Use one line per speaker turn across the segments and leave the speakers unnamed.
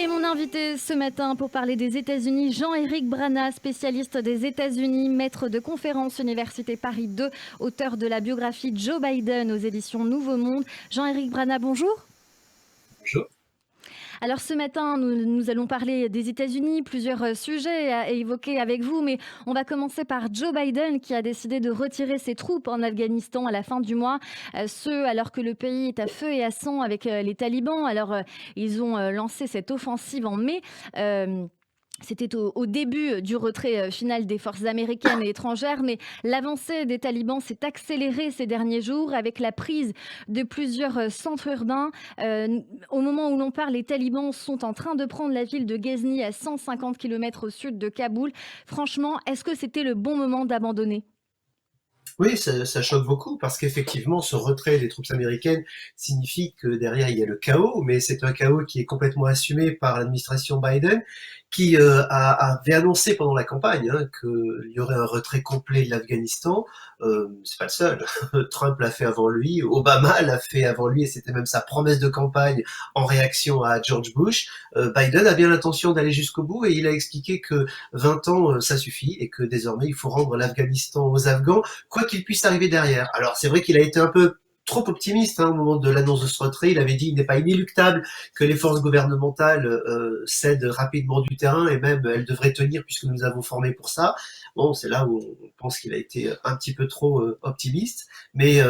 Et mon invité ce matin pour parler des États-Unis, Jean-Éric Brana, spécialiste des États-Unis, maître de conférences Université Paris 2, auteur de la biographie Joe Biden aux éditions Nouveau Monde. Jean-Éric Brana, bonjour.
Bonjour.
Alors ce matin, nous allons parler des États-Unis, plusieurs sujets à évoquer avec vous, mais on va commencer par Joe Biden qui a décidé de retirer ses troupes en Afghanistan à la fin du mois, ce alors que le pays est à feu et à sang avec les talibans. Alors ils ont lancé cette offensive en mai. Euh, C'était au début du retrait final des forces américaines et étrangères, mais l'avancée des talibans s'est accélérée ces derniers jours avec la prise de plusieurs centres urbains. Au moment où l'on parle, les talibans sont en train de prendre la ville de Ghazni à 150 km au sud de Kaboul. Franchement, est-ce que c'était le bon moment d'abandonner?
Oui, ça choque beaucoup parce qu'effectivement, ce retrait des troupes américaines signifie que derrière, il y a le chaos, mais c'est un chaos qui est complètement assumé par l'administration Biden, qui avait annoncé pendant la campagne qu'il y aurait un retrait complet de l'Afghanistan. C'est pas le seul. Trump l'a fait avant lui, Obama l'a fait avant lui, et c'était même sa promesse de campagne en réaction à George Bush. Biden a bien l'intention d'aller jusqu'au bout et il a expliqué que 20 ans, ça suffit et que désormais, il faut rendre l'Afghanistan aux Afghans quoi qu'il puisse arriver derrière. Alors c'est vrai qu'il a été un peu trop optimiste au moment de l'annonce de ce retrait. Il avait dit il n'est pas inéluctable que les forces gouvernementales cèdent rapidement du terrain et même elles devraient tenir puisque nous avons formé pour ça. Bon, c'est là où on pense qu'il a été un petit peu trop optimiste, mais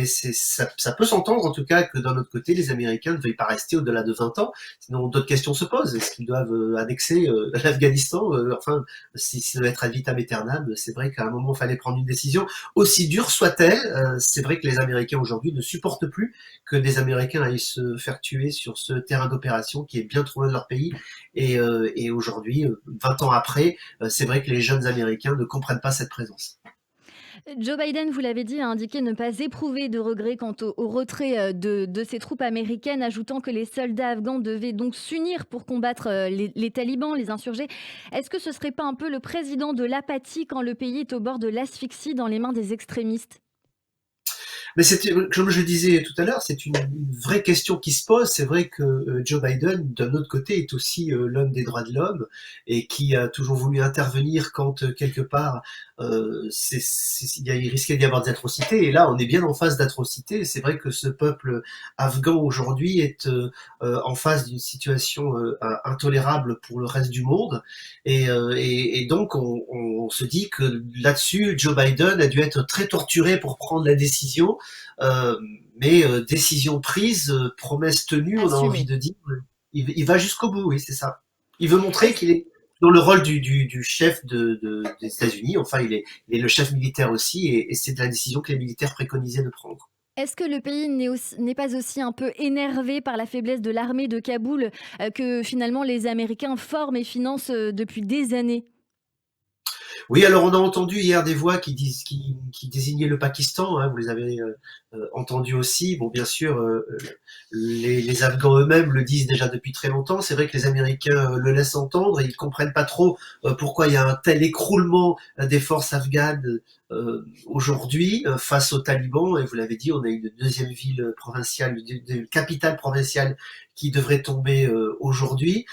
ça peut s'entendre en tout cas que d'un autre côté, les Américains ne veuillent pas rester au-delà de 20 ans. Sinon, d'autres questions se posent. Est-ce qu'ils doivent annexer l'Afghanistan enfin, si ça doit être ad vitam aeternam, c'est vrai qu'à un moment, il fallait prendre une décision. Aussi dure soit-elle, c'est vrai que les Américains aujourd'hui ne supportent plus que des Américains aillent se faire tuer sur ce terrain d'opération qui est bien trop loin de leur pays. Et aujourd'hui, 20 ans après, c'est vrai que les jeunes Américains ne comprennent pas cette présence.
Joe Biden, vous l'avez dit, a indiqué ne pas éprouver de regrets quant au retrait de ses troupes américaines, ajoutant que les soldats afghans devaient donc s'unir pour combattre les talibans, les insurgés. Est-ce que ce serait pas un peu le président de l'apathie quand le pays est au bord de l'asphyxie dans les mains des extrémistes?
Mais c'était, comme je le disais tout à l'heure, c'est une vraie question qui se pose. C'est vrai que Joe Biden, d'un autre côté, est aussi l'homme des droits de l'homme et qui a toujours voulu intervenir quand quelque part il risquait d'y avoir des atrocités. Et là, on est bien en phase d'atrocités. C'est vrai que ce peuple afghan aujourd'hui est en face d'une situation intolérable pour le reste du monde. Et donc, on se dit que là-dessus, Joe Biden a dû être très torturé pour prendre la décision. Euh, mais décision prise, promesse tenue, on a envie
Assumé.
de dire, il va jusqu'au bout, oui, c'est ça. Il veut montrer
Est-ce
qu'il est dans le rôle du chef des États-Unis, enfin il est le chef militaire aussi, et c'est de la décision que les militaires préconisaient de prendre.
est-ce que le pays n'est pas aussi un peu énervé par la faiblesse de l'armée de Kaboul que finalement les Américains forment et financent depuis des années?
Oui, alors on a entendu hier des voix qui désignaient le Pakistan, vous les avez entendues aussi. Bon, bien sûr, les Afghans eux-mêmes le disent déjà depuis très longtemps. C'est vrai que les Américains le laissent entendre et ils comprennent pas trop pourquoi il y a un tel écroulement des forces afghanes aujourd'hui face aux talibans. Et vous l'avez dit, on a une deuxième ville provinciale, une capitale provinciale qui devrait tomber aujourd'hui.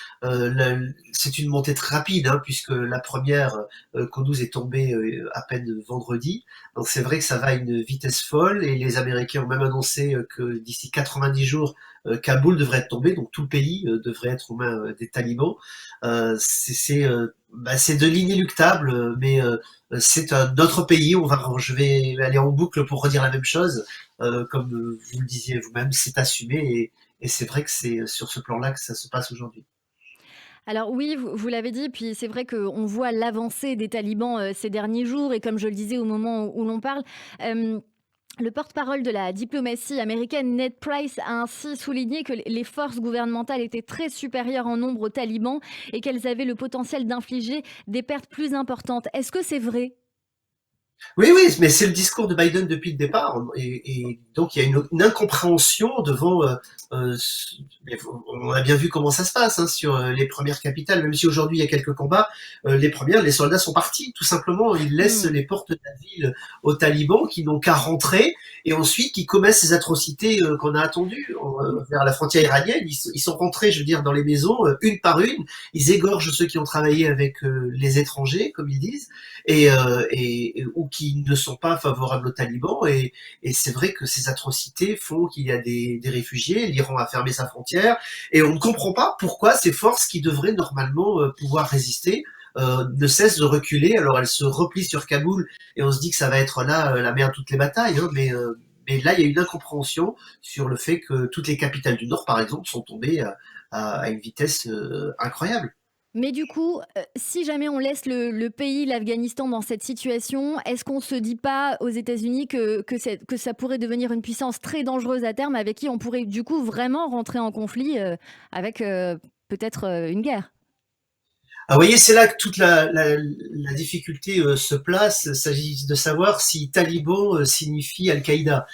C'est une montée très rapide, puisque la première Kunduz est tombée à peine vendredi. Donc c'est vrai que ça va à une vitesse folle et les Américains ont même annoncé que d'ici 90 jours, Kaboul devrait être tombé, donc tout le pays devrait être aux mains des talibans. C'est de l'inéluctable, mais c'est un autre pays. Je vais aller en boucle pour redire la même chose. Comme vous le disiez vous-même, c'est assumé et c'est vrai que c'est sur ce plan-là que ça se passe aujourd'hui.
Alors oui, vous l'avez dit, puis c'est vrai qu'on voit l'avancée des talibans ces derniers jours, et comme je le disais au moment où l'on parle, euh, le porte-parole de la diplomatie américaine, Ned Price, a ainsi souligné que les forces gouvernementales étaient très supérieures en nombre aux talibans et qu'elles avaient le potentiel d'infliger des pertes plus importantes. Est-ce que c'est vrai?
Oui, oui, mais c'est le discours de Biden depuis le départ, et donc il y a une incompréhension devant. On a bien vu comment ça se passe hein, sur les premières capitales, même si aujourd'hui il y a quelques combats. Les premières, les soldats sont partis, tout simplement. Ils laissent
Hmm.
les portes de la ville aux talibans qui n'ont qu'à rentrer et ensuite qui commettent ces atrocités qu'on a attendues vers la frontière iranienne. Ils sont rentrés, je veux dire, dans les maisons une par une. Ils égorgent ceux qui ont travaillé avec les étrangers, comme ils disent ou qui ne sont pas favorables aux talibans. Et c'est vrai que ces atrocités font qu'il y a des réfugiés, l'Iran a fermé sa frontière, et on ne comprend pas pourquoi ces forces qui devraient normalement pouvoir résister ne cessent de reculer. Alors elles se replient sur Kaboul, et on se dit que ça va être là la mère de toutes les batailles, hein, mais là il y a une incompréhension sur le fait que toutes les capitales du Nord, par exemple, sont tombées à une vitesse incroyable.
Mais du coup, si jamais on laisse le pays, l'Afghanistan, dans cette situation, est-ce qu'on ne se dit pas aux États-Unis que ça pourrait devenir une puissance très dangereuse à terme avec qui on pourrait du coup vraiment rentrer en conflit avec peut-être une guerre?
Ah, vous voyez, c'est là que toute la difficulté se place. Il s'agit de savoir si Taliban signifie Al-Qaïda,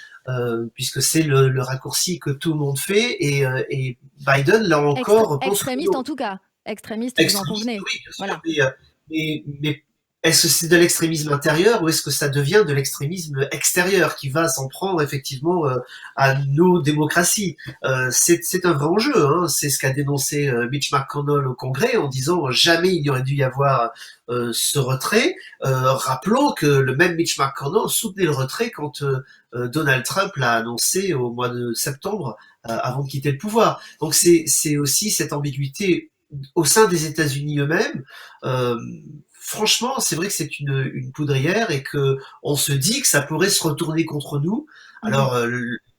puisque c'est le raccourci que tout le monde fait, et Biden, là encore, pense que
Extrémiste
non.
en tout cas. Extrémiste, vous en
Extrémiste,
convenez.
oui, bien sûr,
Voilà.
mais est-ce que c'est de l'extrémisme intérieur ou est-ce que ça devient de l'extrémisme extérieur qui va s'en prendre effectivement à nos démocraties? C'est un vrai enjeu, hein. C'est ce qu'a dénoncé Mitch McConnell au Congrès en disant jamais il n'y aurait dû y avoir ce retrait. Rappelons que le même Mitch McConnell soutenait le retrait quand Donald Trump l'a annoncé au mois de septembre avant de quitter le pouvoir. Donc c'est aussi cette ambiguïté au sein des États-Unis eux-mêmes. Euh, Franchement, c'est vrai que c'est une poudrière et que on se dit que ça pourrait se retourner contre nous.
Mhm.
Alors,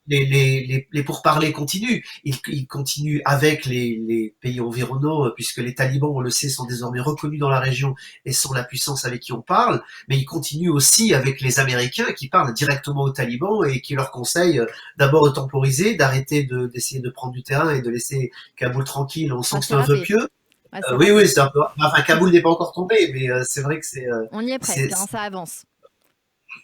les pourparlers continuent. Ils continuent avec les pays environnants, puisque les talibans, on le sait, sont désormais reconnus dans la région et sont la puissance avec qui on parle. Mais ils continuent aussi avec les Américains qui parlent directement aux talibans et qui leur conseillent d'abord de temporiser, d'essayer de prendre du terrain et de laisser Kaboul tranquille. On sent
À
que c'est un vœu
s'y
pieux.
À s'y
Oui,
râper.
oui, c'est un peu. Enfin, Kaboul n'est pas encore tombé, mais c'est vrai que
On y est
c'est,
presque, hein, ça avance.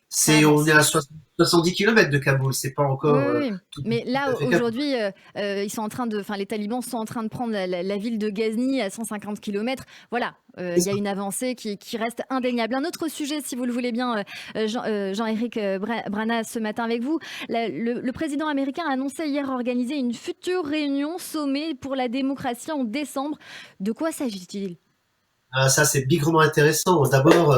Ça
on est
avance.
à 70 kilomètres de Kaboul. C'est pas
Oui,
encore
oui, oui. Mais
tout à
là,
fait Kaboul.
aujourd'hui, ils sont en train enfin, les talibans sont en train de prendre la ville de Ghazni à 150 kilomètres. Voilà, il y a une avancée qui reste indéniable. Un autre sujet, si vous le voulez bien, Jean-Éric Brana, ce matin avec vous. Le président américain a annoncé hier organiser une future réunion sommet pour la démocratie en décembre. De quoi s'agit-il?
Ah, ça, c'est bigrement intéressant. D'abord,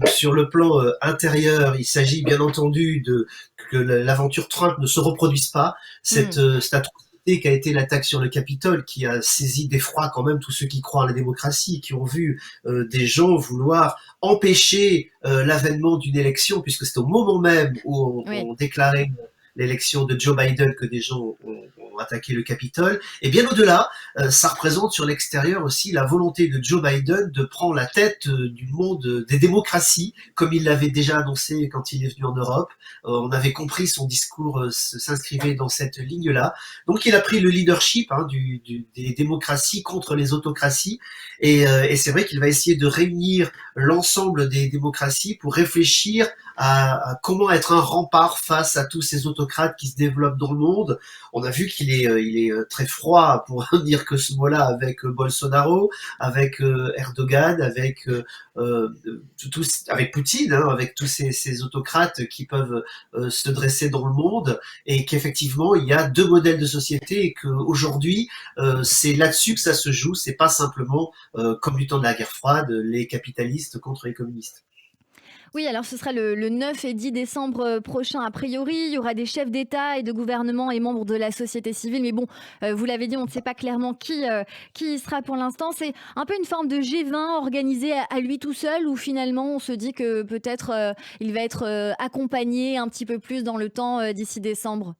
sur le plan intérieur, il s'agit bien entendu de que l'aventure Trump ne se reproduise pas.
Hmm.
Cette atrocité qui a été l'attaque sur le Capitole, qui a saisi d'effroi quand même tous ceux qui croient en la démocratie, qui ont vu des gens vouloir empêcher l'avènement d'une élection, puisque c'est au moment même où
Oui.
on déclarait l'élection de Joe Biden que des gens ont attaqué le Capitole. Et bien au-delà, ça représente sur l'extérieur aussi la volonté de Joe Biden de prendre la tête du monde des démocraties, comme il l'avait déjà annoncé quand il est venu en Europe. On avait compris son discours s'inscrivait dans cette ligne-là. Donc il a pris le leadership hein, des démocraties contre les autocraties. Et c'est vrai qu'il va essayer de réunir l'ensemble des démocraties pour réfléchir à comment être un rempart face à tous ces autocrates qui se développent dans le monde. On a vu il est très froid, pour dire que ce mot-là, avec Bolsonaro, avec Erdogan, avec Poutine, hein, avec tous ces autocrates qui peuvent se dresser dans le monde, et qu'effectivement il y a deux modèles de société et qu'aujourd'hui c'est là-dessus que ça se joue. C'est pas simplement comme du temps de la guerre froide, les capitalistes contre les communistes.
Oui, alors ce sera le 9 et 10 décembre prochain, a priori. Il y aura des chefs d'État et de gouvernement et membres de la société civile. Mais bon, vous l'avez dit, on ne sait pas clairement qui y sera pour l'instant. C'est un peu une forme de G20 organisé à lui tout seul, où finalement on se dit que peut-être il va être accompagné un petit peu plus dans le temps d'ici décembre.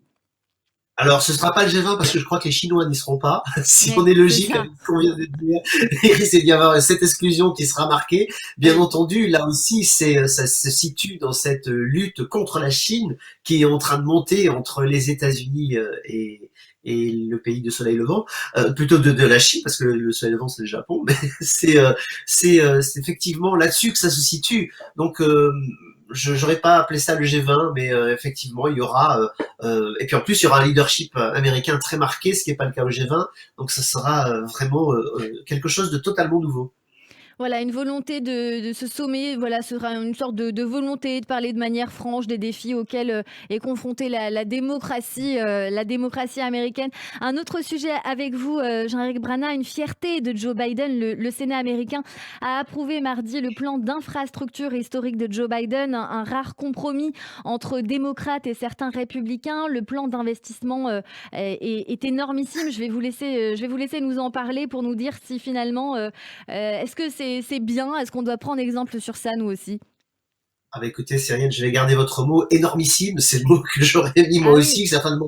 Alors, ce sera pas le G20 parce que je crois que les Chinois n'y seront pas. Si on
Oui,
est
c'est
logique
ça.
avec ce qu'on vient de dire, il risque d'y avoir cette exclusion qui sera marquée. Bien
Oui.
entendu, là aussi, ça se situe dans cette lutte contre la Chine qui est en train de monter entre les États-Unis et le pays de soleil levant, plutôt de la Chine parce que le soleil levant c'est le Japon, mais c'est effectivement là-dessus que ça se situe. Donc j'aurais pas appelé ça le G20, mais effectivement, il y aura et puis en plus, il y aura un leadership américain très marqué, ce qui n'est pas le cas au G20. Donc, ça sera vraiment quelque chose de totalement nouveau.
Voilà, une volonté de ce sommet, voilà, sera une sorte de volonté de parler de manière franche des défis auxquels est confrontée la démocratie américaine. Un autre sujet avec vous, Jean-Éric Brana, une fierté de Joe Biden. Le Sénat américain a approuvé mardi le plan d'infrastructure historique de Joe Biden, un rare compromis entre démocrates et certains républicains. Le plan d'investissement est énormissime. Je vais vous laisser nous en parler pour nous dire si finalement, est-ce que c'est bien? Est-ce qu'on doit prendre exemple sur ça, nous aussi?
Ah bah écoutez, Cyrielle, je vais garder votre mot énormissime. C'est le mot que j'aurais mis moi
Ah
aussi,
oui,
que certainement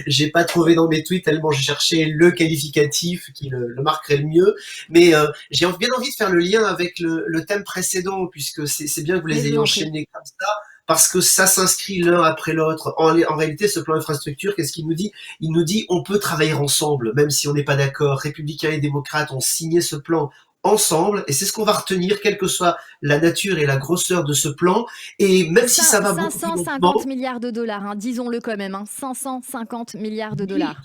j'ai pas trouvé dans mes tweets tellement j'ai cherché le qualificatif qui le marquerait le mieux. Mais j'ai bien envie de faire le lien avec le thème précédent, puisque c'est bien que vous
mais
les
je vous
ayez
en prie.
enchaînés comme ça, parce que ça s'inscrit l'un après l'autre. En réalité, ce plan infrastructure, qu'est-ce qu'il nous dit? Il nous dit on peut travailler ensemble, même si on n'est pas d'accord. Républicains et démocrates ont signé ce plan ensemble, et c'est ce qu'on va retenir, quelle que soit la nature et la grosseur de ce plan. Et même si ça va beaucoup plus
550
lentement,
milliards de dollars, hein, disons-le quand même, hein, 550 milliards de dollars.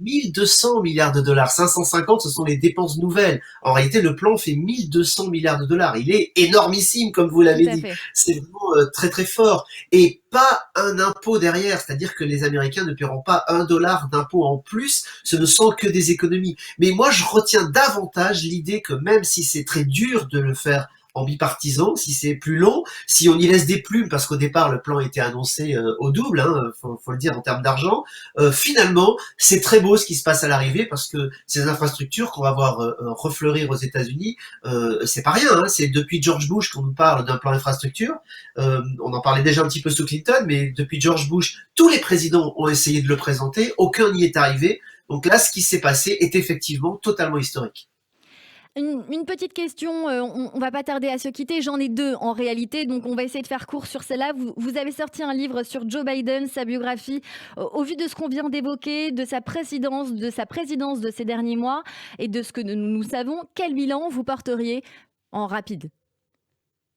1200 milliards de dollars, 550, ce sont les dépenses nouvelles. En réalité, le plan fait 1200 milliards de dollars. Il est énormissime, comme vous
Tout
l'avez
à
dit.
fait.
C'est vraiment très très fort. Et pas un impôt derrière, c'est-à-dire que les Américains ne paieront pas un dollar d'impôt en plus, ce ne sont que des économies. Mais moi, je retiens davantage l'idée que même si c'est très dur de le faire en bipartisan, si c'est plus long, si on y laisse des plumes, parce qu'au départ le plan était annoncé au double, faut le dire en termes d'argent, finalement c'est très beau ce qui se passe à l'arrivée, parce que ces infrastructures qu'on va voir refleurir aux États-Unis, c'est pas rien, hein, c'est depuis George Bush qu'on nous parle d'un plan infrastructure, on en parlait déjà un petit peu sous Clinton, mais depuis George Bush, tous les présidents ont essayé de le présenter, aucun n'y est arrivé, donc là ce qui s'est passé est effectivement totalement historique.
Une petite question, on va pas tarder à se quitter. J'en ai deux en réalité, donc on va essayer de faire court sur celle-là. Vous avez sorti un livre sur Joe Biden, sa biographie. Au vu de ce qu'on vient d'évoquer, de sa présidence de ces derniers mois et de ce que nous savons, quel bilan vous porteriez en rapide?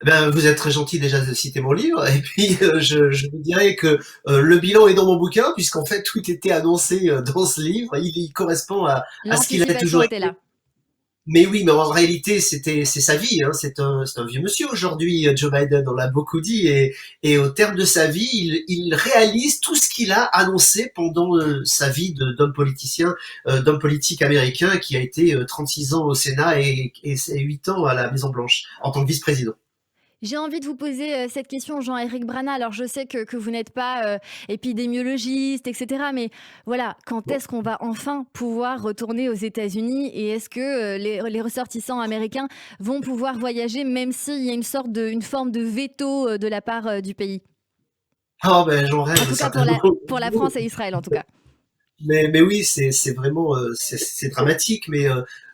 Ben, vous êtes très gentil déjà de citer mon livre, et puis je vous dirais que le bilan est dans mon bouquin, puisqu'en fait tout était annoncé dans ce livre, il correspond à ce qu'il a
L'anticipation
toujours
était
été.
là.
Mais oui, mais en réalité, c'est sa vie, hein. C'est un vieux monsieur aujourd'hui, Joe Biden, on l'a beaucoup dit, et au terme de sa vie, il réalise tout ce qu'il a annoncé pendant sa vie d'homme politicien, d'homme politique américain, qui a été 36 ans au Sénat et 8 ans à la Maison Blanche en tant que vice-président.
J'ai envie de vous poser cette question, Jean-Éric Brana. Alors, je sais que vous n'êtes pas épidémiologiste, etc. Mais voilà, quand est-ce qu'on va enfin pouvoir retourner aux États-Unis et est-ce que les ressortissants américains vont pouvoir voyager, même s'il y a une forme de veto de la part du pays?
Ah ben j'en
En
rêve
tout cas,
certainement.
pour la France et Israël, en tout cas.
Mais oui, c'est vraiment c'est dramatique. Mais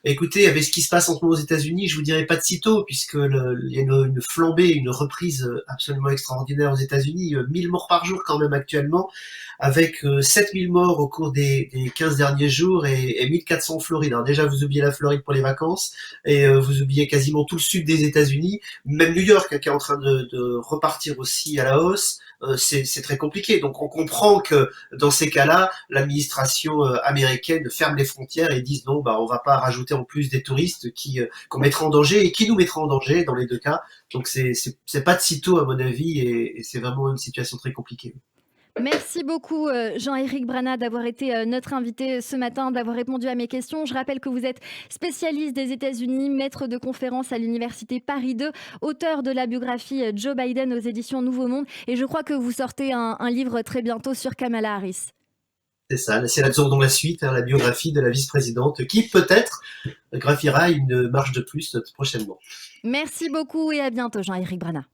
écoutez, avec ce qui se passe en ce moment aux États-Unis, je vous dirais pas de sitôt, puisque il y a une flambée, une reprise absolument extraordinaire aux États-Unis, 1000 morts par jour quand même actuellement, avec 7000 morts au cours des 15 derniers jours et 1400 en Floride. Alors déjà, vous oubliez la Floride pour les vacances, et vous oubliez quasiment tout le sud des États-Unis, même New York, hein, qui est en train de repartir aussi à la hausse. C'est très compliqué. Donc on comprend que dans ces cas-là, l'administration américaine ferme les frontières et disent non, bah on va pas rajouter en plus des touristes qui qu'on mettra en danger et qui nous mettra en danger dans les deux cas. Donc c'est pas de sitôt à mon avis et c'est vraiment une situation très compliquée.
Merci beaucoup Jean-Éric Brana d'avoir été notre invité ce matin, d'avoir répondu à mes questions. Je rappelle que vous êtes spécialiste des États-Unis, maître de conférence à l'Université Paris 2, auteur de la biographie Joe Biden aux éditions Nouveau Monde et je crois que vous sortez un livre très bientôt sur Kamala Harris.
C'est ça, c'est la dans la suite, hein, la biographie de la vice-présidente qui peut-être graphira une marche de plus prochainement.
Merci beaucoup et à bientôt Jean-Éric Brana.